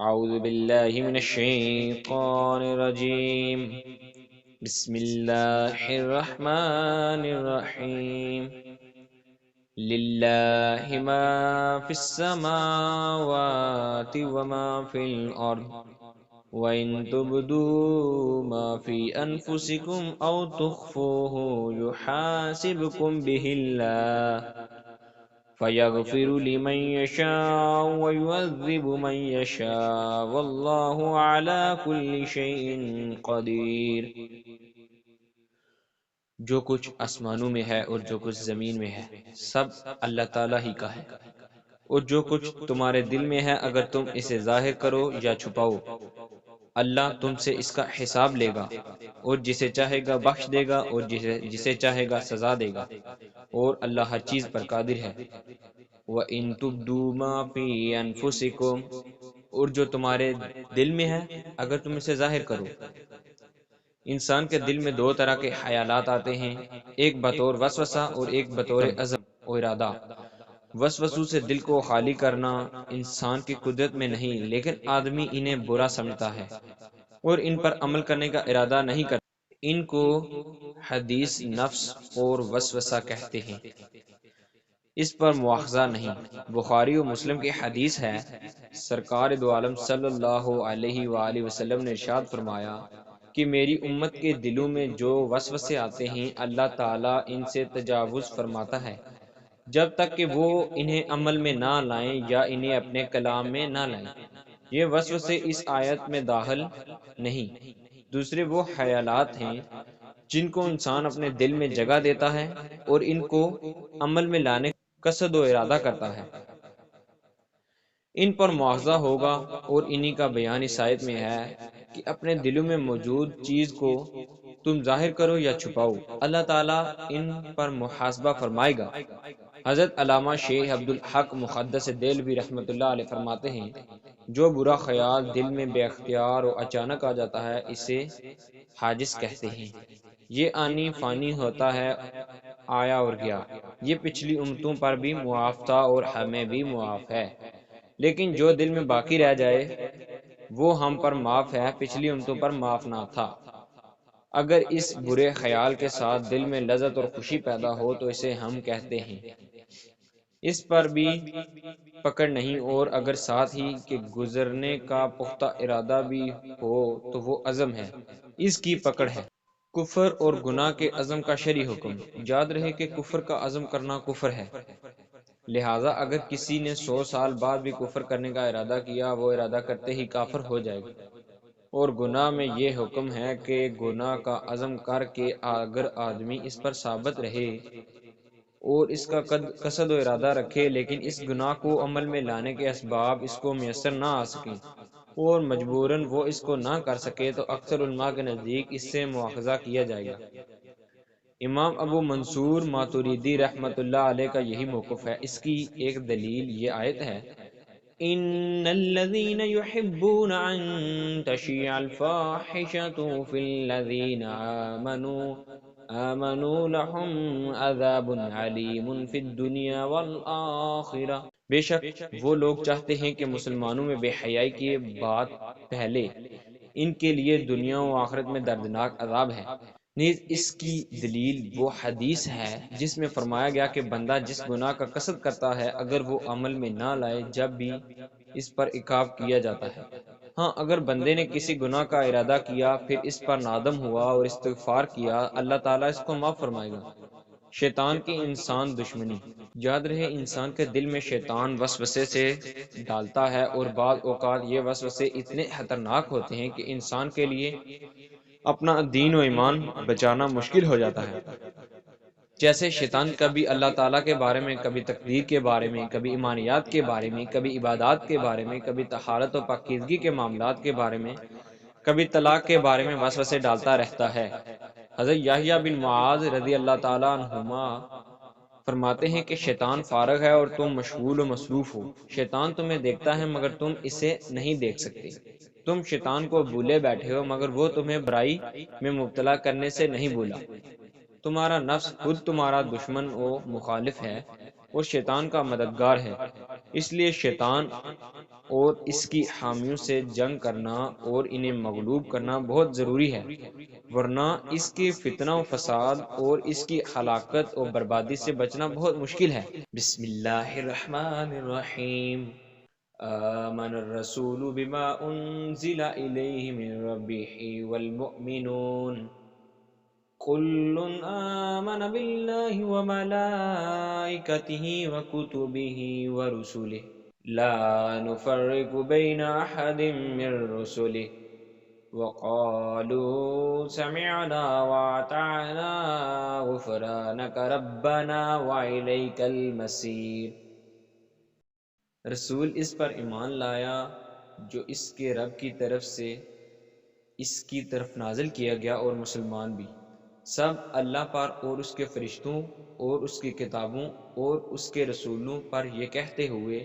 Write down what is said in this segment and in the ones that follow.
اعوذ باللہ من الشیطان الرجیم بسم اللہ الرحمن الرحیم للہ ما فی السماوات وما فی الارض وَإِن تُبْدُوا مَا فِي أَنفُسِكُمْ أَوْ تُخْفُوهُ يُحَاسِبْكُم بِهِ اللَّهُ فَيَغْفِرُ لِمَن يَشَاءُ وَيُعَذِّبُ مَن يَشَاءُ وَاللَّهُ عَلَى كُلِّ شَيْءٍ قَدِيرٌ۔ جو کچھ آسمانوں میں ہے اور جو کچھ زمین میں ہے سب اللہ تعالیٰ ہی کا ہے، اور جو کچھ تمہارے دل میں ہے اگر تم اسے ظاہر کرو یا چھپاؤ، اللہ تم سے اس کا حساب لے گا، اور جسے چاہے گا بخش دے گا اور جسے چاہے گا سزا دے گا، اور اللہ ہر چیز پر قادر ہے۔ وَإِن تُبْدُوا مَا فِي أَنفُسِكُمْ، اور جو تمہارے دل میں ہے اگر تم اسے ظاہر کرو۔ انسان کے دل میں دو طرح کے خیالات آتے ہیں، ایک بطور وسوسہ اور ایک بطور عزم و ارادہ۔ وسوسوں سے دل کو خالی کرنا انسان کی قدرت میں نہیں، لیکن آدمی انہیں برا سمجھتا ہے اور ان پر عمل کرنے کا ارادہ نہیں کرتا۔ ان کو حدیث نفس اور وسوسہ کہتے ہیں، اس پر مواخذہ نہیں۔ بخاری و مسلم کی حدیث ہے، سرکار دو عالم صلی اللہ علیہ وآلہ وسلم نے ارشاد فرمایا کہ میری امت کے دلوں میں جو وسوسے آتے ہیں اللہ تعالیٰ ان سے تجاوز فرماتا ہے جب تک کہ وہ انہیں عمل میں نہ لائیں یا انہیں اپنے کلام میں نہ لائیں۔ یہ وسوسے اس آیت میں داخل نہیں، دوسرے وہ خیالات ہیں جن کو انسان اپنے دل میں جگہ دیتا ہے اور ان کو عمل میں لانے کا قصد و ارادہ کرتا ہے۔ ان پر مواخذہ ہوگا اور انہی کا بیان اس آیت میں ہے کہ اپنے دلوں میں موجود چیز کو تم ظاہر کرو یا چھپاؤ، اللہ تعالیٰ ان پر محاسبہ فرمائے گا۔ حضرت علامہ شیخ عبدالحق محدث دہلوی رحمۃ اللہ علیہ فرماتے ہیں، جو برا خیال دل میں بے اختیار و اچانک آ جاتا ہے اسے حاجز کہتے ہیں۔ یہ آنی فانی ہوتا ہے، آیا اور گیا۔ یہ پچھلی امتوں پر بھی معاف تھا اور ہمیں بھی معاف ہے، لیکن جو دل میں باقی رہ جائے وہ ہم پر معاف ہے، پچھلی امتوں پر معاف نہ تھا۔ اگر اس برے خیال کے ساتھ دل میں لذت اور خوشی پیدا ہو تو اسے ہم کہتے ہیں، اس پر بھی پکڑ نہیں، اور اگر ساتھ ہی کے گزرنے کا پختہ ارادہ بھی ہو تو وہ عزم ہے، اس کی پکڑ ہے۔ کفر اور گناہ کے عزم کا شرعی حکم۔ یاد رہے کہ کفر کا عزم کرنا کفر ہے، لہٰذا اگر کسی نے 100 سال بعد بھی کفر کرنے کا ارادہ کیا وہ ارادہ کرتے ہی کافر ہو جائے گا۔ اور گناہ میں یہ حکم ہے کہ گناہ کا عزم کر کے اگر آدمی اس پر ثابت رہے اور اس کا قصد و ارادہ رکھے لیکن اس گناہ کو عمل میں لانے کے اسباب اس کو میسر نہ آ سکیں اور مجبوراً وہ اس کو نہ کر سکے تو اکثر علماء کے نزدیک اس سے مواخذہ کیا جائے گا۔ امام ابو منصور ماتوریدی رحمۃ اللہ علیہ کا یہی موقف ہے۔ اس کی ایک دلیل یہ آیت ہے، ان الذين يحبون ان تشيع الفاحشة في الذين آمنوا لهم عذاب عليم في الدنيا والآخرة۔ بے شک وہ لوگ چاہتے ہیں کہ مسلمانوں میں بے حیائی کی بات پھیلے، ان کے لیے دنیا و آخرت میں دردناک عذاب ہے۔ نیز اس کی دلیل وہ حدیث ہے جس میں فرمایا گیا کہ بندہ جس گناہ کا قصد کرتا ہے اگر وہ عمل میں نہ لائے جب بھی اس پر عقاب کیا جاتا ہے۔ ہاں اگر بندے نے کسی گناہ کا ارادہ کیا پھر اس پر نادم ہوا اور استغفار کیا اللہ تعالیٰ اس کو معاف فرمائے گا۔ شیطان کی انسان دشمنی۔ یاد رہے انسان کے دل میں شیطان وسوسے سے ڈالتا ہے اور بعض اوقات یہ وسوسے اتنے خطرناک ہوتے ہیں کہ انسان کے لیے اپنا دین و ایمان بچانا مشکل ہو جاتا ہے۔ جیسے شیطان کبھی اللہ تعالیٰ کے بارے میں، کبھی تقدیر کے بارے میں، کبھی ایمانیات کے بارے میں، کبھی عبادات کے بارے میں، کبھی طہارت و پاکیزگی کے معاملات کے بارے میں، کبھی طلاق کے بارے میں وسوسے ڈالتا رہتا ہے۔ حضرت یحییٰ بن معاذ رضی اللہ تعالیٰ عنہما فرماتے ہیں کہ شیطان فارغ ہے اور تم مشغول و مصروف ہو، شیطان تمہیں دیکھتا ہے مگر تم اسے نہیں دیکھ سکتے، تم شیطان کو بھولے بیٹھے ہو مگر وہ تمہیں برائی میں مبتلا کرنے سے نہیں بھولا۔ تمہارا نفس خود تمہارا دشمن و مخالف ہے اور شیطان کا مددگار ہے، اس لیے شیطان اور اس کی حامیوں سے جنگ کرنا اور انہیں مغلوب کرنا بہت ضروری ہے، ورنہ اس کے فتنہ و فساد اور اس کی ہلاکت اور بربادی سے بچنا بہت مشکل ہے۔ بسم اللہ الرحمن الرحیم۔ آمن الرسول بما انزل الیہ من ربہ والمؤمنون كل آمن بالله وملائكته وكتبه ورسله لا نفرق بين أحد من رسله وقالوا سمعنا وأطعنا غفرانك ربنا وإليك المصير۔ رسول اس پر ایمان لایا جو اس کے رب کی طرف سے اس کی طرف نازل کیا گیا، اور مسلمان بھی سب اللہ پر اور اس کے فرشتوں اور اس کی کتابوں اور اس کے رسولوں پر یہ کہتے ہوئے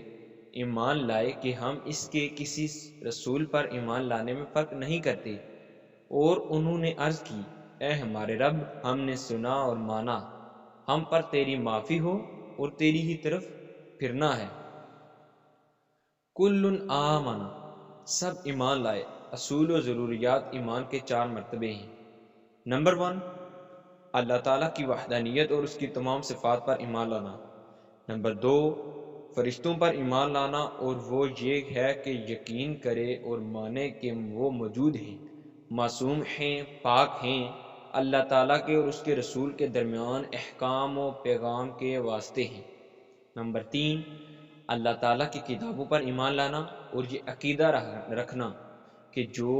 ایمان لائے کہ ہم اس کے کسی رسول پر ایمان لانے میں فرق نہیں کرتے، اور انہوں نے عرض کی اے ہمارے رب، ہم نے سنا اور مانا، ہم پر تیری معافی ہو اور تیری ہی طرف پھرنا ہے۔ کل آمن، سب ایمان لائے۔ اصول و ضروریات ایمان کے 4 مرتبے ہیں۔ نمبر 1، اللہ تعالیٰ کی وحدانیت اور اس کی تمام صفات پر ایمان لانا۔ نمبر 2، فرشتوں پر ایمان لانا، اور وہ یہ ہے کہ یقین کرے اور مانے کہ وہ موجود ہیں، معصوم ہیں، پاک ہیں، اللہ تعالیٰ کے اور اس کے رسول کے درمیان احکام و پیغام کے واسطے ہیں۔ نمبر 3، اللہ تعالیٰ کی کتابوں پر ایمان لانا اور یہ عقیدہ رکھنا کہ جو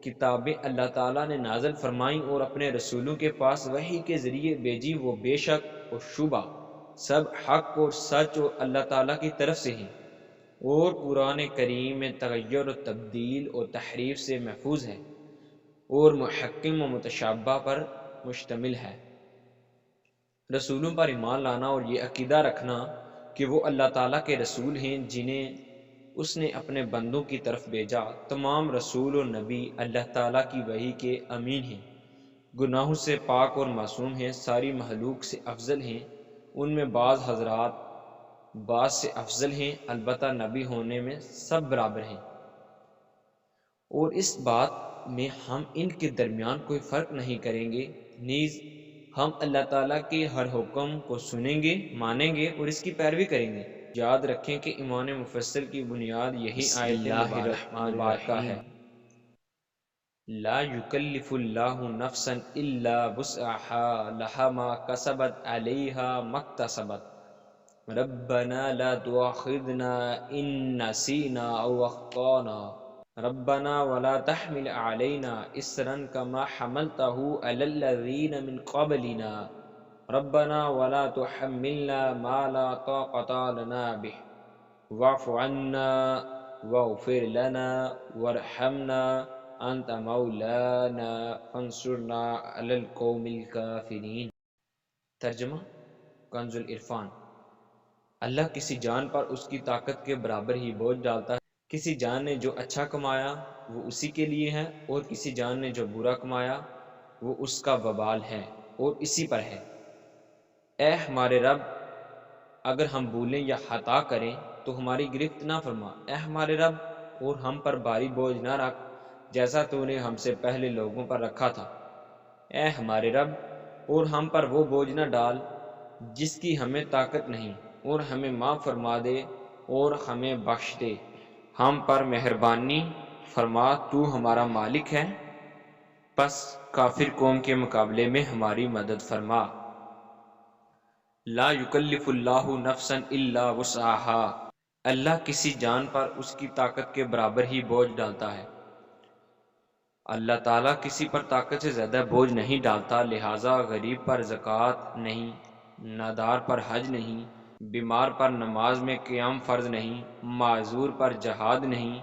کتابیں اللہ تعالیٰ نے نازل فرمائیں اور اپنے رسولوں کے پاس وحی کے ذریعے بھیجی، وہ بے شک اور شبہ سب حق اور سچ اور اللہ تعالیٰ کی طرف سے ہیں، اور قرآن کریم میں تغیر و تبدیل اور تحریف سے محفوظ ہے اور محکم و متشابہ پر مشتمل ہے۔ رسولوں پر ایمان لانا اور یہ عقیدہ رکھنا کہ وہ اللہ تعالیٰ کے رسول ہیں جنہیں اس نے اپنے بندوں کی طرف بھیجا۔ تمام رسول و نبی اللہ تعالیٰ کی وحی کے امین ہیں، گناہوں سے پاک اور معصوم ہیں، ساری مخلوق سے افضل ہیں، ان میں بعض حضرات بعض سے افضل ہیں، البتہ نبی ہونے میں سب برابر ہیں، اور اس بات میں ہم ان کے درمیان کوئی فرق نہیں کریں گے، نیز ہم اللہ تعالیٰ کے ہر حکم کو سنیں گے، مانیں گے اور اس کی پیروی کریں گے۔ یاد رکھیں کہ ایمان مفصل کی بنیاد یہی آیت مبارکہ ہے۔ لا یکلف اللہ نفسا الا وسعها لها ما کسبت علیہا ما اکتسبت ربنا لا تؤاخذنا ان نسینا او اخطانا ربنا ولا تحمل علینا اصرا كما حملته علی الذین من قبلنا ربنا ولا تحملنا ما لا طاقة لنا به واعف عنا واغفر لنا وارحمنا انت مولانا فانصرنا علی القوم الکافرین۔ ترجمہ کنز العرفان۔ اللہ کسی جان پر اس کی طاقت کے برابر ہی بوجھ ڈالتا ہے۔ کسی جان نے جو اچھا کمایا وہ اسی کے لیے ہے، اور کسی جان نے جو برا کمایا وہ اس کا وبال ہے اور اسی پر ہے۔ اے ہمارے رب، اگر ہم بھولیں یا خطا کریں تو ہماری گرفت نہ فرما۔ اے ہمارے رب، اور ہم پر بھاری بوجھ نہ رکھ جیسا تو نے ہم سے پہلے لوگوں پر رکھا تھا۔ اے ہمارے رب، اور ہم پر وہ بوجھ نہ ڈال جس کی ہمیں طاقت نہیں، اور ہمیں معاف فرما دے اور ہمیں بخش دے، ہم پر مہربانی فرما، تو ہمارا مالک ہے، پس کافر قوم کے مقابلے میں ہماری مدد فرما۔ لا یکلف اللہ نفسا الا وسعها، اللہ کسی جان پر اس کی طاقت کے برابر ہی بوجھ ڈالتا ہے۔ اللہ تعالیٰ کسی پر طاقت سے زیادہ بوجھ نہیں ڈالتا، لہٰذا غریب پر زکوٰۃ نہیں، نادار پر حج نہیں، بیمار پر نماز میں قیام فرض نہیں، معذور پر جہاد نہیں،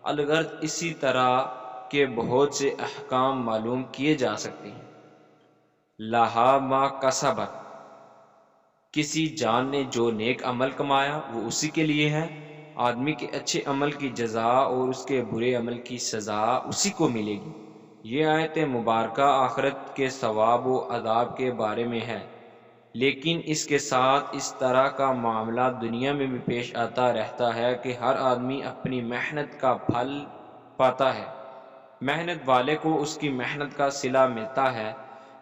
الغرض اسی طرح کے بہت سے احکام معلوم کیے جا سکتے ہیں۔ لہا ما کسبت، کسی جان نے جو نیک عمل کمایا وہ اسی کے لیے ہے، آدمی کے اچھے عمل کی جزا اور اس کے برے عمل کی سزا اسی کو ملے گی۔ یہ آیت مبارکہ آخرت کے ثواب و عذاب کے بارے میں ہے۔ لیکن اس کے ساتھ اس طرح کا معاملہ دنیا میں بھی پیش آتا رہتا ہے کہ ہر آدمی اپنی محنت کا پھل پاتا ہے، محنت والے کو اس کی محنت کا صلہ ملتا ہے،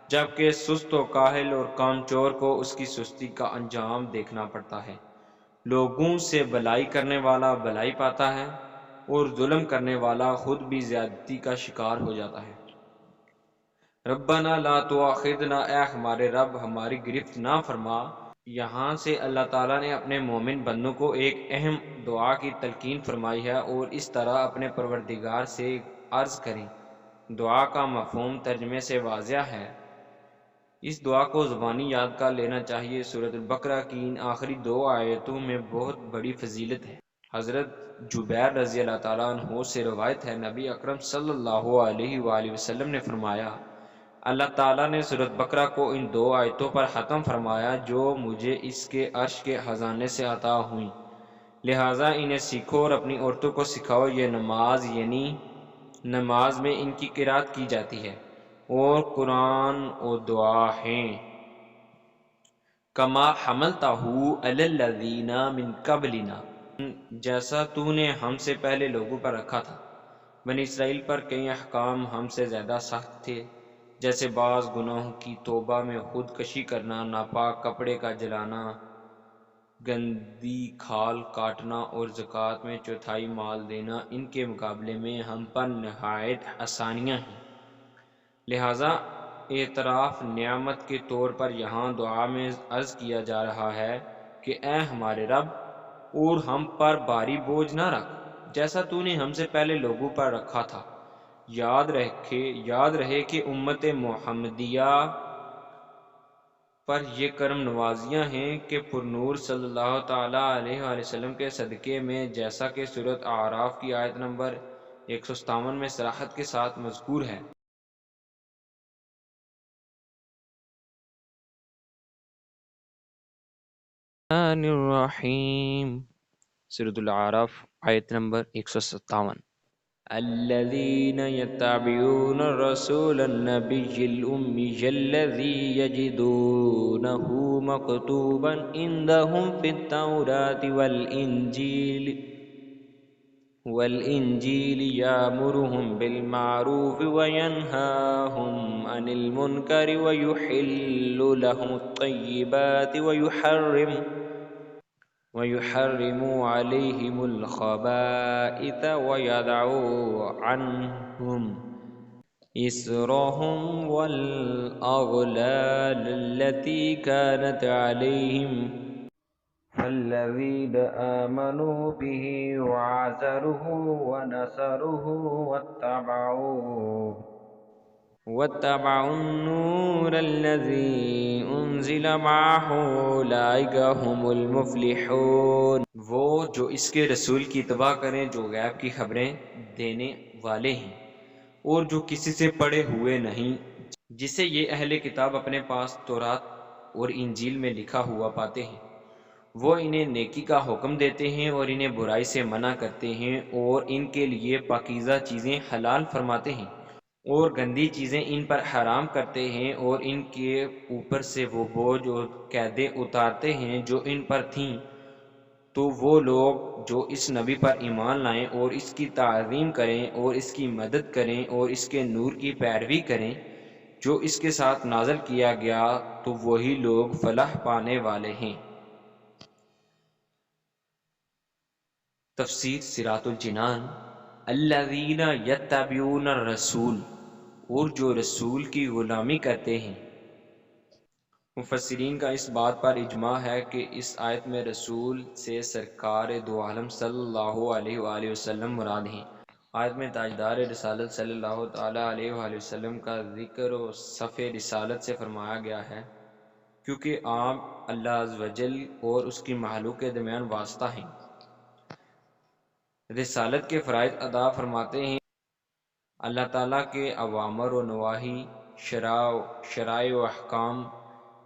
جبکہ سست و کاہل اور کامچور کو اس کی سستی کا انجام دیکھنا پڑتا ہے۔ لوگوں سے بلائی کرنے والا بلائی پاتا ہے اور ظلم کرنے والا خود بھی زیادتی کا شکار ہو جاتا ہے۔ ربنا لا تؤاخذنا، اے ہمارے رب ہماری گرفت نہ فرما۔ یہاں سے اللہ تعالیٰ نے اپنے مومن بندوں کو ایک اہم دعا کی تلقین فرمائی ہے اور اس طرح اپنے پروردگار سے عرض کریں۔ دعا کا مفہوم ترجمے سے واضح ہے، اس دعا کو زبانی یاد کر لینا چاہیے۔ سورۃ البقرہ کی ان آخری 2 آیتوں میں بہت بڑی فضیلت ہے۔ حضرت جبیر رضی اللہ تعالیٰ عنہ سے روایت ہے، نبی اکرم صلی اللہ علیہ وآلہ وسلم نے فرمایا، اللہ تعالیٰ نے سورۃ بقرہ کو ان 2 آیتوں پر ختم فرمایا جو مجھے اس کے عرش کے خزانے سے عطا ہوئیں، لہٰذا انہیں سیکھو اور اپنی عورتوں کو سکھاؤ۔ یہ نماز یعنی نماز میں ان کی قرات کی جاتی ہے اور قرآن و دعا ہیں۔ کما حملتہ علی الذین من قبلنا، جیسا تو نے ہم سے پہلے لوگوں پر رکھا تھا۔ بنی اسرائیل پر کئی احکام ہم سے زیادہ سخت تھے، جیسے بعض گناہوں کی توبہ میں خود کشی کرنا، ناپاک کپڑے کا جلانا، گندی کھال کاٹنا اور زکوٰۃ میں چوتھائی مال دینا۔ ان کے مقابلے میں ہم پر نہایت آسانیاں ہیں، لہٰذا اعتراف نعمت کے طور پر یہاں دعا میں عرض کیا جا رہا ہے کہ اے ہمارے رب، اور ہم پر بھاری بوجھ نہ رکھ جیسا تو نے ہم سے پہلے لوگوں پر رکھا تھا۔ یاد رہے کہ امت محمدیہ پر یہ کرم نوازیاں ہیں کہ پر نور صلی اللہ تعالیٰ علیہ وآلہ وسلم کے صدقے میں، جیسا کہ سورۃ اعراف کی آیت نمبر 157 میں صراحت کے ساتھ مذکور ہے۔ الرحیم، سورۃ الاعراف آیت نمبر 157۔ الذين يتبعون الرسول النبي الأمي الذي يجدونه مكتوبا عندهم في التوراة والإنجيل يأمرهم بالمعروف وينهاهم عن المنكر ويحل لهم الطيبات ويحرم عليهم الخبائث ويضع عنهم إصرهم والأغلال التي كانت عليهم فالذين آمنوا به وعزروه ونصروه واتبعوا النور الذي انزل معه اولئک هم المفلحون۔ وہ جو اس کے رسول کی اتباع کریں جو غیب کی خبریں دینے والے ہیں اور جو کسی سے پڑھے ہوئے نہیں، جسے یہ اہل کتاب اپنے پاس تورات اور انجیل میں لکھا ہوا پاتے ہیں۔ وہ انہیں نیکی کا حکم دیتے ہیں اور انہیں برائی سے منع کرتے ہیں اور ان کے لیے پاکیزہ چیزیں حلال فرماتے ہیں اور گندی چیزیں ان پر حرام کرتے ہیں، اور ان کے اوپر سے وہ بوجھ اور قیدیں اتارتے ہیں جو ان پر تھیں۔ تو وہ لوگ جو اس نبی پر ایمان لائیں اور اس کی تعظیم کریں اور اس کی مدد کریں اور اس کے نور کی پیروی کریں جو اس کے ساتھ نازل کیا گیا، تو وہی لوگ فلاح پانے والے ہیں۔ تفسیر صراط الجنان۔ الذین یتبعون الرسول، اور جو رسول کی غلامی کرتے ہیں۔ مفسرین کا اس بات پر اجماع ہے کہ اس آیت میں رسول سے سرکار دو عالم صلی اللہ علیہ وآلہ وسلم مراد ہیں۔ آیت میں تاجدار رسالت صلی اللہ تعالیٰ علیہ وآلہ وسلم کا ذکر و صف رسالت سے فرمایا گیا ہے، کیونکہ آپ اللہ عز و جل اور اس کی مخلوق کے درمیان واسطہ ہیں۔ رسالت کے فرائض ادا فرماتے ہیں، اللہ تعالیٰ کے اوامر و نواہی، شرائع و احکام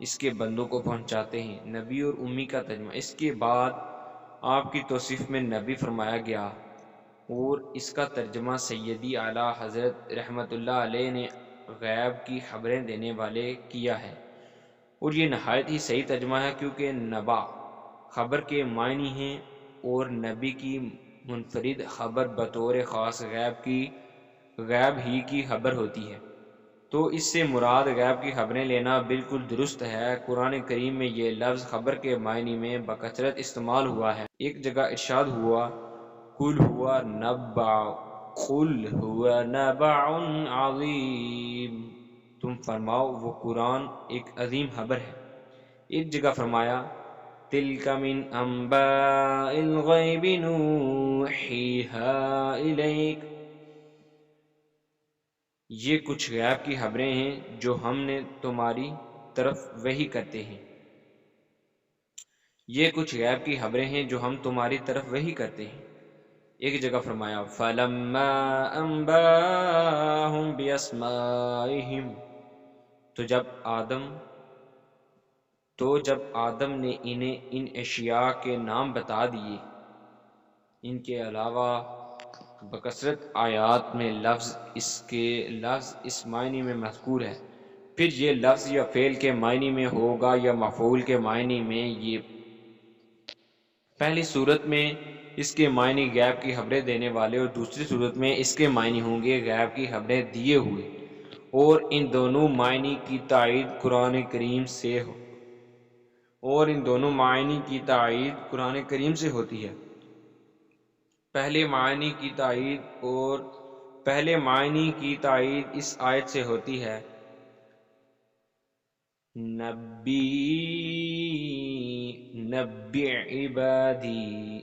اس کے بندوں کو پہنچاتے ہیں۔ نبی اور امی کا ترجمہ۔ اس کے بعد آپ کی توصیف میں نبی فرمایا گیا اور اس کا ترجمہ سیدی اعلیٰ حضرت رحمت اللہ علیہ نے غیب کی خبریں دینے والے کیا ہے۔ اور یہ نہایت ہی صحیح ترجمہ ہے، کیونکہ نبا خبر کے معنی ہیں اور نبی کی منفرد خبر بطور خاص غیب ہی کی خبر ہوتی ہے، تو اس سے مراد غیب کی خبریں لینا بالکل درست ہے۔ قرآن کریم میں یہ لفظ خبر کے معنی میں بکثرت استعمال ہوا ہے۔ ایک جگہ ارشاد ہوا قل ہوا نبع عظیم، تم فرماؤ وہ قرآن ایک عظیم خبر ہے۔ ایک جگہ فرمایا تلک من انباء الغیب نوحیہا الیک، یہ کچھ غیب کی خبریں ہیں جو ہم نے تمہاری طرف وحی کرتے ہیں۔ یہ کچھ غیب کی خبریں ہیں جو ہم تمہاری طرف وحی کرتے ہیں۔ ایک جگہ فرمایا فَلَمَّا أَنبَأَهُم بِأَسْمَائِهِمْ، تو جب آدم نے انہیں ان اشیاء کے نام بتا دیے۔ ان کے علاوہ بکثرت آیات میں لفظ اس معنی میں مذکور ہے، پھر یہ لفظ یا فعل کے معنی میں ہوگا یا مفعول کے معنی میں۔ یہ پہلی صورت میں اس کے معنی غیب کی خبریں دینے والے، اور دوسری صورت میں اس کے معنی ہوں گے غیب کی خبریں دیے ہوئے، اور ان دونوں معنی کی تائید قرآن کریم سے ہوتی ہے۔ پہلے معنی کی تائید اس آیت سے ہوتی ہے نبی عبادی،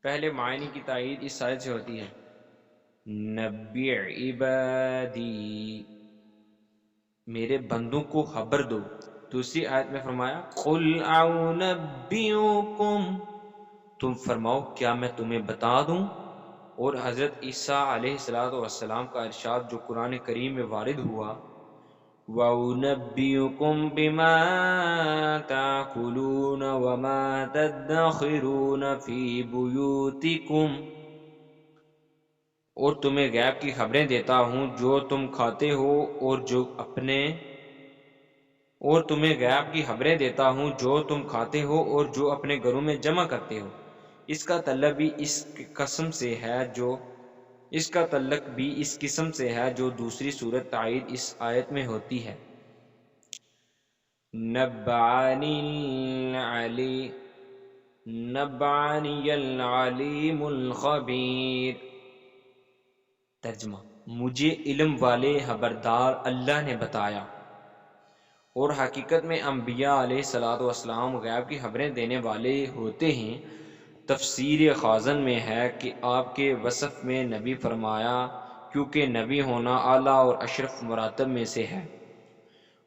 پہلے معنی کی تائید اس آیت سے ہوتی ہے نبی عبادی، میرے بندوں کو خبر دو۔ دوسری آیت میں فرمایا قل اعنبئکم، تم فرماؤ کیا میں تمہیں بتا دوں۔ اور حضرت عیسیٰ علیہ السلام کا ارشاد جو قرآن کریم میں وارد ہوا وَأُنَبِّئُكُم بِمَا تَأْكُلُونَ وَمَا تَدَّخِرُونَ فِي بُيُوتِكُمْ، اور تمہیں غیب کی خبریں دیتا ہوں جو تم کھاتے ہو اور جو اپنے گھروں میں جمع کرتے ہو۔ اس کا تعلق بھی اس قسم سے ہے جو دوسری صورت تائید اس آیت میں ہوتی ہے نبعنی العلیم الخبیر۔ ترجمہ: مجھے علم والے خبردار اللہ نے بتایا۔ اور حقیقت میں انبیاء علیہ السلام غیب کی خبریں دینے والے ہوتے ہیں۔ تفسیر خازن میں ہے کہ آپ کے وصف میں نبی فرمایا، کیونکہ نبی ہونا اعلیٰ اور اشرف مراتب میں سے ہے،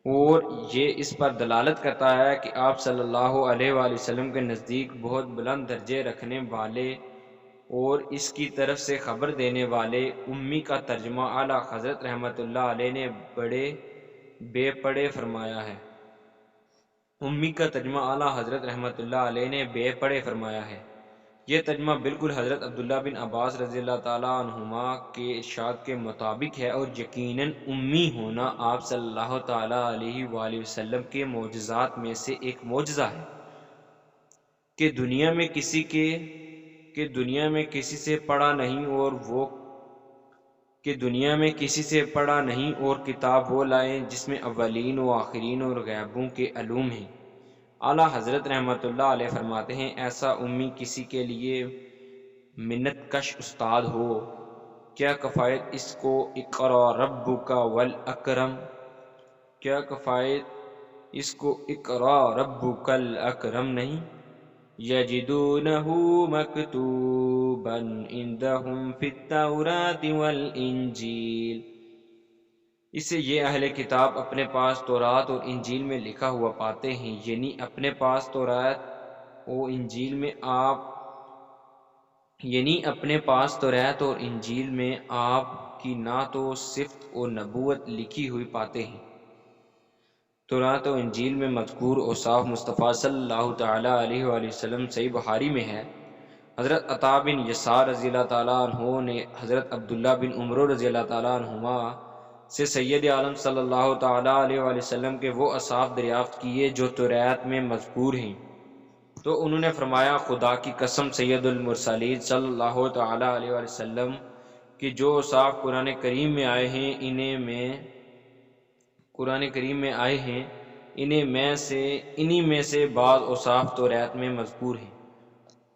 اور یہ اس پر دلالت کرتا ہے کہ آپ صلی اللہ علیہ وآلہ وسلم کے نزدیک بہت بلند درجے رکھنے والے اور اس کی طرف سے خبر دینے والے امی کا ترجمہ اعلیٰ حضرت رحمۃ اللہ علیہ نے بے پڑھے فرمایا ہے۔ امی کا ترجمہ اعلیٰ حضرت رحمۃ اللہ علیہ نے بے پڑھے فرمایا ہے۔ یہ ترجمہ بالکل حضرت عبداللہ بن عباس رضی اللہ تعالیٰ عنہما کے ارشاد کے مطابق ہے، اور یقیناً امی ہونا آپ صلی اللہ تعالیٰ علیہ وآلہ وسلم کے معجزات میں سے ایک معجزہ ہے کہ دنیا میں کسی سے پڑھا نہیں اور کتاب وہ لائے جس میں اولین و آخرین اور غیبوں کے علوم ہیں۔ اعلیٰ حضرت رحمۃ اللہ علیہ فرماتے ہیں ایسا امی کسی کے لیے منت کش استاد ہو، کیا کفایت اس کو اقرا ربک والاکرم، نہیں؟ یجدونہ مکتوبا عندہم فی التوراۃ والانجیل، اسے یہ اہل کتاب اپنے پاس تورات اور انجیل میں لکھا ہوا پاتے ہیں، یعنی اپنے پاس تورات اور انجیل میں آپ کی نہ تو صفت و نبوت لکھی ہوئی پاتے ہیں۔ تورات و انجیل میں مذکور اوصاف مصطفیٰ صلی اللہ تعالیٰ علیہ وآلہ وسلم صحیح بخاری میں ہے۔ حضرت عطا بن یسار رضی اللہ تعالیٰ عنہ نے حضرت عبداللہ بن عمر رضی اللہ تعالیٰ عنہما سے سید عالم صلی اللہ تعالیٰ علیہ وآلہ وسلم کے وہ اوصاف دریافت کیے جو توریت میں مذکور ہیں، تو انہوں نے فرمایا خدا کی قسم سید المرسلین صلی اللہ تعالیٰ علیہ وآلہ وسلم کہ جو اوصاف قرآن کریم میں آئے ہیں انہی میں سے بعض اوصاف توریت میں مذکور ہیں۔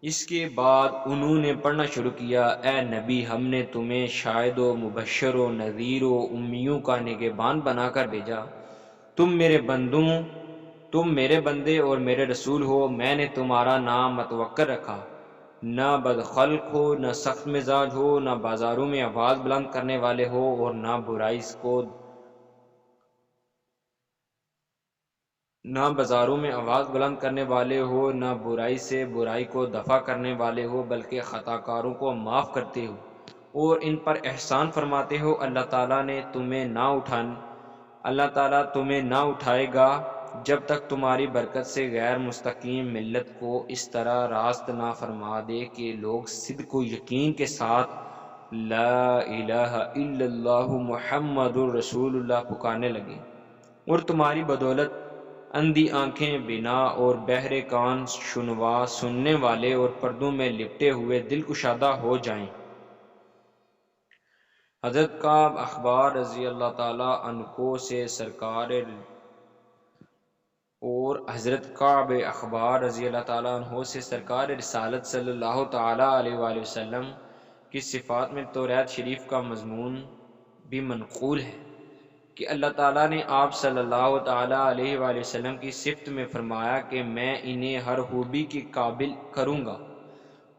اس کے بعد انہوں نے پڑھنا شروع کیا، اے نبی ہم نے تمہیں شاہد و مبشر و نذیر و امیوں کا نگہبان بنا کر بھیجا، تم میرے بندے اور میرے رسول ہو، میں نے تمہارا نام متوکل رکھا، نہ بدخلق ہو، نہ سخت مزاج ہو، نہ بازاروں میں آواز بلند کرنے والے ہو، اور نہ برائی سے برائی کو دفع کرنے والے ہو، بلکہ خطا کاروں کو معاف کرتے ہو اور ان پر احسان فرماتے ہو۔ اللہ تعالیٰ تمہیں نہ اٹھائے گا جب تک تمہاری برکت سے غیر مستقیم ملت کو اس طرح راست نہ فرما دے کہ لوگ صدق و یقین کے ساتھ لا الہ الا اللہ محمد الرسول اللہ پکارنے لگے، اور تمہاری بدولت اندھی آنکھیں بینا اور بہرے کان شنوا، سننے والے اور پردوں میں لپٹے ہوئے دل کشادہ ہو جائیں۔ حضرت کعب اخبار رضی اللہ تعالیٰ عنہ سے سرکار رسالت صلی اللہ تعالیٰ علیہ وآلہ وسلم کی صفات میں توریت شریف کا مضمون بھی منقول ہے کہ اللہ تعالیٰ نے آپ صلی اللہ تعالیٰ علیہ وآلہ وسلم کی صفت میں فرمایا کہ میں انہیں ہر خوبی کے قابل کروں گا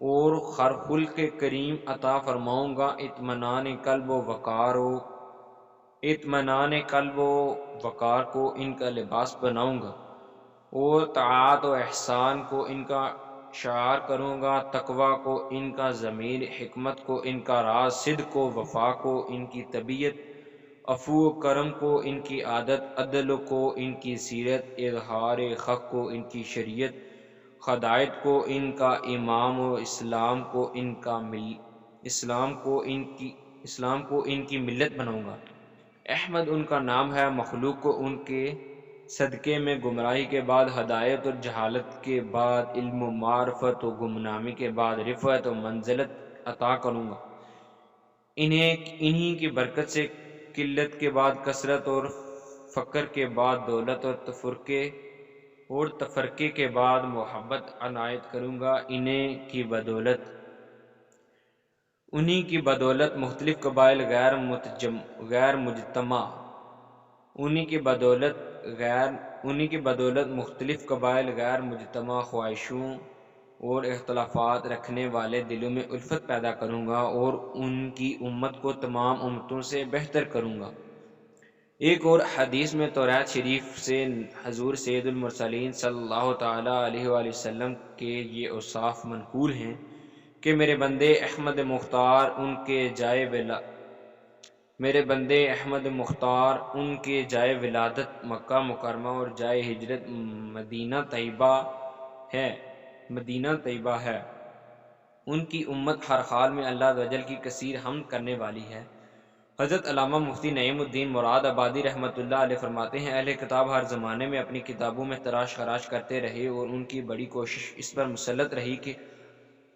اور ہر خلق کریم عطا فرماؤں گا، اطمینان قلب و وقار کو ان کا لباس بناؤں گا، اور طاعت و احسان کو ان کا شعار کروں گا، تقوی کو ان کا ضمیر، حکمت کو ان کا راز، صدق و وفا کو ان کی طبیعت، عفو و کرم کو ان کی عادت، عدل کو ان کی سیرت، اظہار حق کو ان کی شریعت، خداعت کو ان کا امام، و اسلام کو ان کی ملت بناؤں گا۔ احمد ان کا نام ہے، مخلوق کو ان کے صدقے میں گمراہی کے بعد ہدایت اور جہالت کے بعد علم و معرفت و گمنامی کے بعد رفعت و منزلت عطا کروں گا۔ انہی کی برکت سے قلت کے بعد کثرت اور فقر کے بعد دولت اور تفرقے کے بعد محبت عنایت کروں گا۔ انہی کی بدولت مختلف قبائل غیر مجتمع خواہشوں اور اختلافات رکھنے والے دلوں میں الفت پیدا کروں گا، اور ان کی امت کو تمام امتوں سے بہتر کروں گا۔ ایک اور حدیث میں توریت شریف سے حضور سید المرسلین صلی اللہ تعالیٰ علیہ وآلہ وسلم کے یہ اوصاف منقول ہیں کہ میرے بندے احمد مختار ان کے جائے ولادت مکہ مکرمہ اور جائے ہجرت مدینہ طیبہ ہے۔ ان کی امت ہر حال میں اللہ عز و جل کی کثیر حمد کرنے والی ہے۔ حضرت علامہ مفتی نعیم الدین مراد آبادی رحمۃ اللہ علیہ فرماتے ہیں، اہل کتاب ہر زمانے میں اپنی کتابوں میں تراش خراش کرتے رہے، اور ان کی بڑی کوشش اس پر مسلط رہی کہ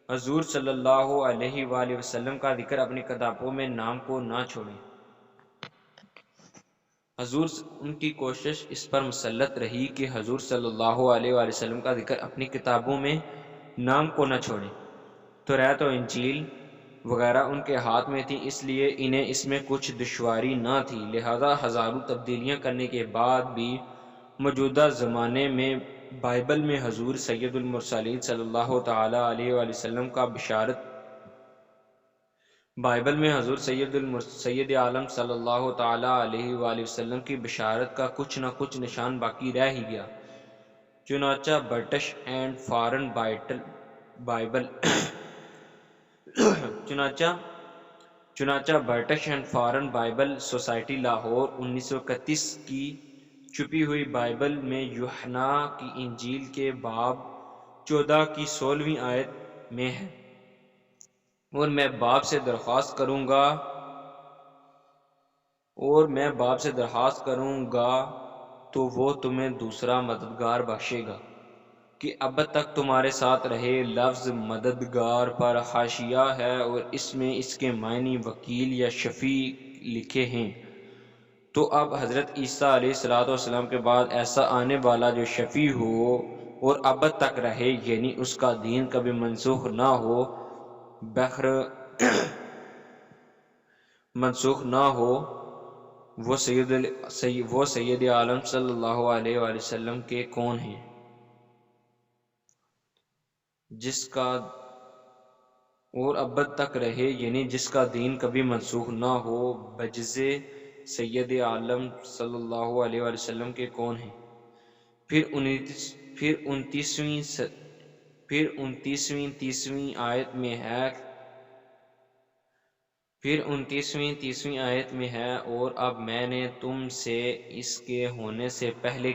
حضور صلی اللہ علیہ وآلہ وسلم کا ذکر اپنی کتابوں میں نام کو نہ چھوڑیں۔ ان کی کوشش اس پر مسلط رہی کہ حضور صلی اللہ علیہ وآلہ وسلم کا ذکر اپنی کتابوں میں نام کو نہ چھوڑیں۔ توریت و انجیل وغیرہ ان کے ہاتھ میں تھی، اس لیے انہیں اس میں کچھ دشواری نہ تھی، لہذا ہزاروں تبدیلیاں کرنے کے بعد بھی موجودہ زمانے میں بائبل میں حضور سید المرسلین صلی اللہ تعالیٰ علیہ وآلہ وسلم کا سید عالم صلی اللہ تعالیٰ علیہ وآلہ وسلم کی بشارت کا کچھ نہ کچھ نشان باقی رہ ہی گیا۔ چنانچہ British and foreign Bible society Lahore 1931 کی چھپی ہوئی بائبل میں یوحنا کی انجیل کے باب 14 کی 16ویں آیت میں ہے، اور میں باپ سے درخواست کروں گا اور میں باپ سے درخواست کروں گا تو وہ تمہیں دوسرا مددگار بخشے گا کہ اب تک تمہارے ساتھ رہے۔ لفظ مددگار پر حاشیہ ہے اور اس میں اس کے معنی وکیل یا شفیع لکھے ہیں۔ تو اب حضرت عیسیٰ علیہ السلام کے بعد ایسا آنے والا جو شفیع ہو اور اب تک رہے، یعنی اس کا دین کبھی منسوخ نہ ہو، بخر منسوخ نہ ہو، وہ سید عالم صلی اللہ علیہ وآلہ وسلم کے کون ہیں، جس کا اور ابد تک رہے، یعنی جس کا دین کبھی منسوخ نہ ہو، بجزے سید عالم صلی اللہ علیہ وآلہ وسلم کے کون ہیں۔ پھر انتیسویں تیسویں آیت میں ہے، اور اب میں نے تم سے اس کے ہونے سے پہلے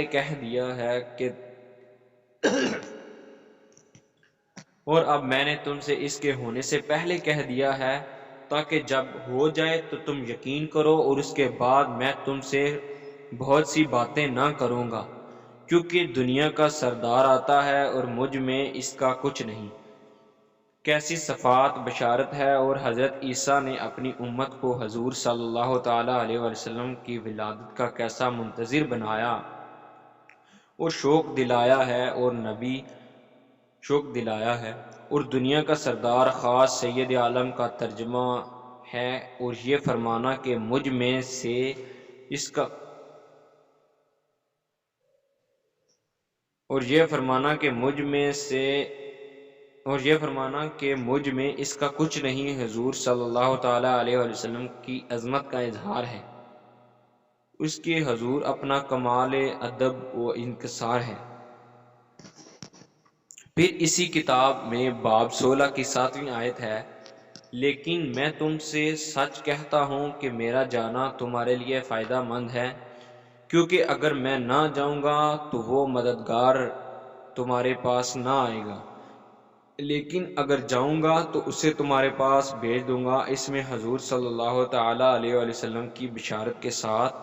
کہہ دیا ہے کہ تاکہ جب ہو جائے تو تم یقین کرو، اور اس کے بعد میں تم سے بہت سی باتیں نہ کروں گا، کیونکہ دنیا کا سردار آتا ہے اور مجھ میں اس کا کچھ نہیں۔ کیسی صفات بشارت ہے! اور حضرت عیسیٰ نے اپنی امت کو حضور صلی اللہ تعالی علیہ وسلم کی ولادت کا کیسا منتظر بنایا اور شوق دلایا ہے، اور دنیا کا سردار خاص سید عالم کا ترجمہ ہے، اور یہ فرمانا کہ مجھ میں سے اس کا کچھ نہیں، حضور صلی اللہ تعالی علیہ وسلم کی عظمت کا اظہار ہے، اس کے حضور اپنا کمال ادب و انکسار ہے۔ پھر اسی کتاب میں باب 16 کی 7ویں آیت ہے، لیکن میں تم سے سچ کہتا ہوں کہ میرا جانا تمہارے لیے فائدہ مند ہے، کیونکہ اگر میں نہ جاؤں گا تو وہ مددگار تمہارے پاس نہ آئے گا، لیکن اگر جاؤں گا تو اسے تمہارے پاس بھیج دوں گا۔ اس میں حضور صلی اللہ تعالی علیہ وآلہ وسلم کی بشارت کے ساتھ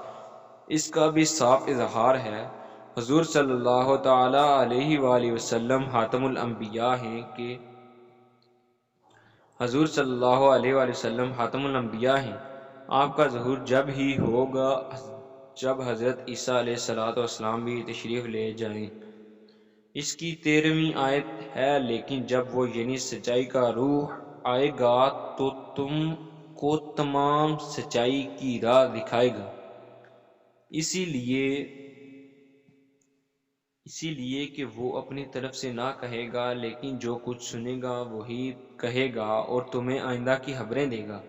اس کا بھی صاف اظہار ہے۔ حضور صلی اللہ تعالی علیہ وآلہ وسلم خاتم الانبیاء ہیں۔ آپ کا ظہور جب ہی ہوگا جب حضرت عیسیٰ علیہ السلام بھی تشریف لے جائیں۔ اس کی 13ویں آیت ہے، لیکن جب وہ یعنی سچائی کا روح آئے گا تو تم کو تمام سچائی کی راہ دکھائے گا، اسی لیے کہ وہ اپنی طرف سے نہ کہے گا، لیکن جو کچھ سنے گا وہی کہے گا اور تمہیں آئندہ کی خبریں دے گا۔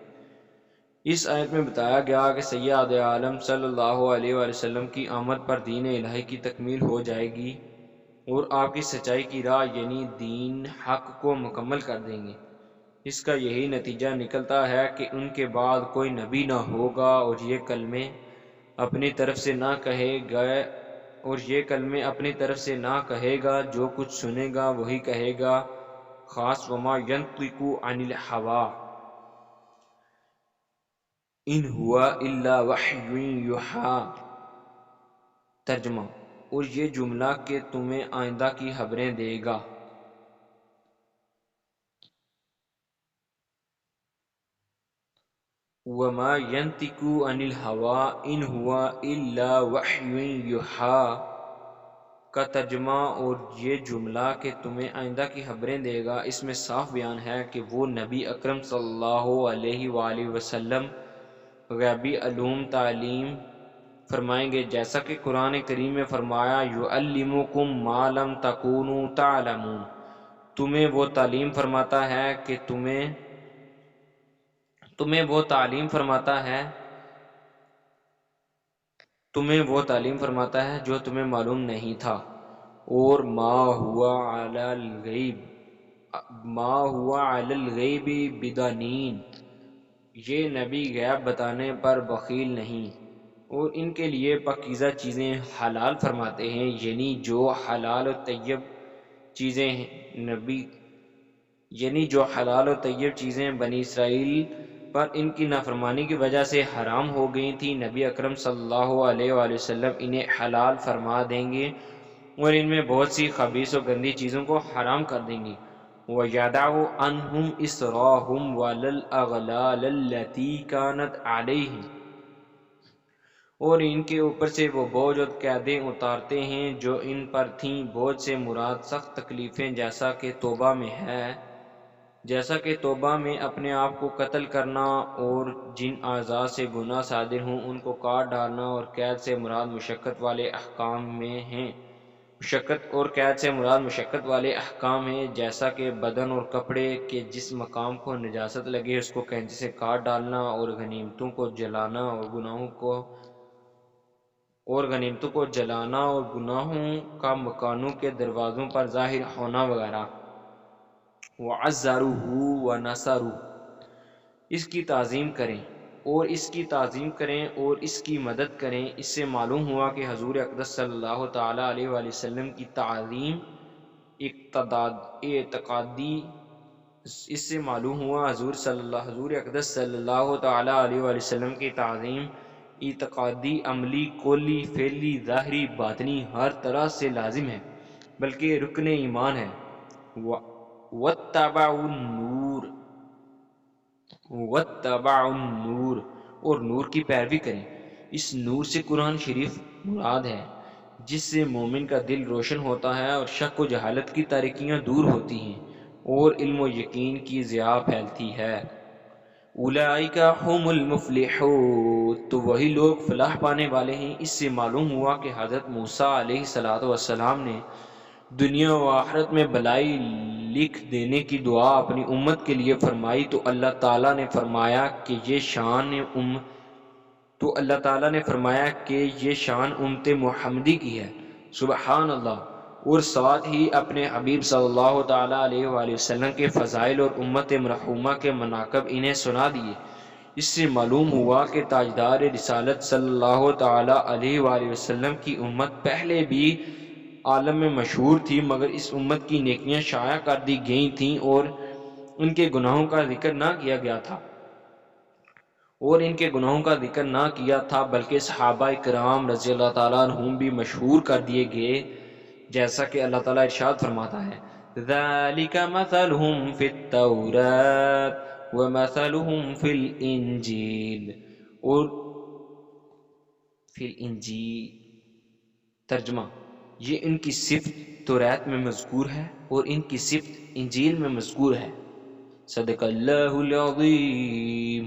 اس آیت میں بتایا گیا کہ سید عالم صلی اللہ علیہ وآلہ وسلم کی آمد پر دین الہی کی تکمیل ہو جائے گی، اور آپ کی سچائی کی راہ یعنی دین حق کو مکمل کر دیں گے۔ اس کا یہی نتیجہ نکلتا ہے کہ ان کے بعد کوئی نبی نہ ہوگا، اور یہ کلمے اپنی طرف سے نہ کہے گا، جو کچھ سنے گا وہی کہے گا۔ خاص وما ینطق عن الہوی ان هو الا وحی یوحی، ترجمہ، اور یہ جملہ کہ تمہیں آئندہ کی خبریں دے گا۔ وما ینطق عن الہوی ان هو الا وحی یوحی کا ترجمہ، اور یہ جملہ کہ تمہیں آئندہ کی خبریں دے گا، اس میں صاف بیان ہے کہ وہ نبی اکرم صلی اللہ علیہ وآلہ وسلم غیبی علوم تعلیم فرمائیں گے، جیسا کہ قرآن کریم میں فرمایا، یعلمکم ما لم تکونوا تعلمون، تمہیں وہ تعلیم فرماتا ہے جو تمہیں معلوم نہیں تھا۔ اور ما ہوا علی الغیب ما ہوا علی الغیب بدانین، یہ نبی غیب بتانے پر بخیل نہیں، اور ان کے لیے پاکیزہ چیزیں حلال فرماتے ہیں، یعنی جو حلال و طیب چیزیں جو حلال و طیب چیزیں بنی اسرائیل پر ان کی نافرمانی کی وجہ سے حرام ہو گئی تھی، نبی اکرم صلی اللہ علیہ وآلہ وسلم انہیں حلال فرما دیں گے اور ان میں بہت سی خبیث و گندی چیزوں کو حرام کر دیں گے۔ وَيَدَعُ عَنْهُمْ إِصْرَاهُمْ وَالْأَغْلَالَ الَّتِي كَانَتْ عَلَيْهِمْ، اور ان کے اوپر سے وہ بوجھ اور قیدیں اتارتے ہیں جو ان پر تھیں۔ بوجھ سے مراد سخت تکلیفیں، جیسا کہ توبہ میں اپنے آپ کو قتل کرنا اور جن اعضاء سے گناہ صادر ہوں ان کو کاٹ ڈالنا، اور قید سے مراد مشقت والے احکام ہیں، جیسا کہ بدن اور کپڑے کے جس مقام کو نجاست لگے اس کو کینچی سے کاٹ ڈالنا، اور غنیمتوں کو جلانا اور گناہوں کا مکانوں کے دروازوں پر ظاہر ہونا وغیرہ۔ وَعَزَّرُوهُ وَنَصَرُوهُ، اس کی تعظیم کریں اور اس کی مدد کریں۔ اس سے معلوم ہوا کہ حضور اقدس صلی اللہ تعالی علیہ وآلہ وسلم کی تعظیم اعتقادی عملی، قولی، فعلی، ظاہری، باطنی ہر طرح سے لازم ہے، بلکہ رکن ایمان ہے۔ وَاتَّبَعُوا النُّورَ، اور نور کی پیروی کریں۔ اس نور سے قرآن شریف مراد ہے، جس سے مومن کا دل روشن ہوتا ہے اور شک و جہالت کی تاریکیاں دور ہوتی ہیں اور علم و یقین کی ضیاء پھیلتی ہے۔ اولئک ھم المفلحون، تو وہی لوگ فلاح پانے والے ہیں۔ اس سے معلوم ہوا کہ حضرت موسیٰ علیہ السلام نے دنیا و آخرت میں بلائی لکھ دینے کی دعا اپنی امت کے لیے فرمائی تو اللہ تعالیٰ نے فرمایا کہ یہ شان امت محمدی کی ہے۔ سبحان اللہ۔ اور ساتھ ہی اپنے حبیب صلی اللہ تعالیٰ علیہ وآلہ وسلم کے فضائل اور امت مرحومہ کے مناقب انہیں سنا دیے۔ اس سے معلوم ہوا کہ تاجدار رسالت صلی اللہ تعالیٰ علیہ وآلہ وسلم کی امت پہلے بھی عالم میں مشہور تھی، مگر اس امت کی نیکیاں شائع کر دی گئی تھیں اور ان کے گناہوں کا ذکر نہ کیا تھا، بلکہ صحابہ کرام رضی اللہ تعالیٰ عنہم بھی مشہور کر دیے گئے، جیسا کہ اللہ تعالیٰ ارشاد فرماتا ہے ذَلِكَ مَثَلُهُمْ فِي التَّوْرَاةِ وَمَثَلُهُمْ فِي الْإِنْجِيلِ، اور فی الانجیل ترجمہ، یہ ان کی صفت توریت میں مذکور ہے اور ان کی صفت انجیل میں مذکور ہے۔ صدق اللہ العظیم۔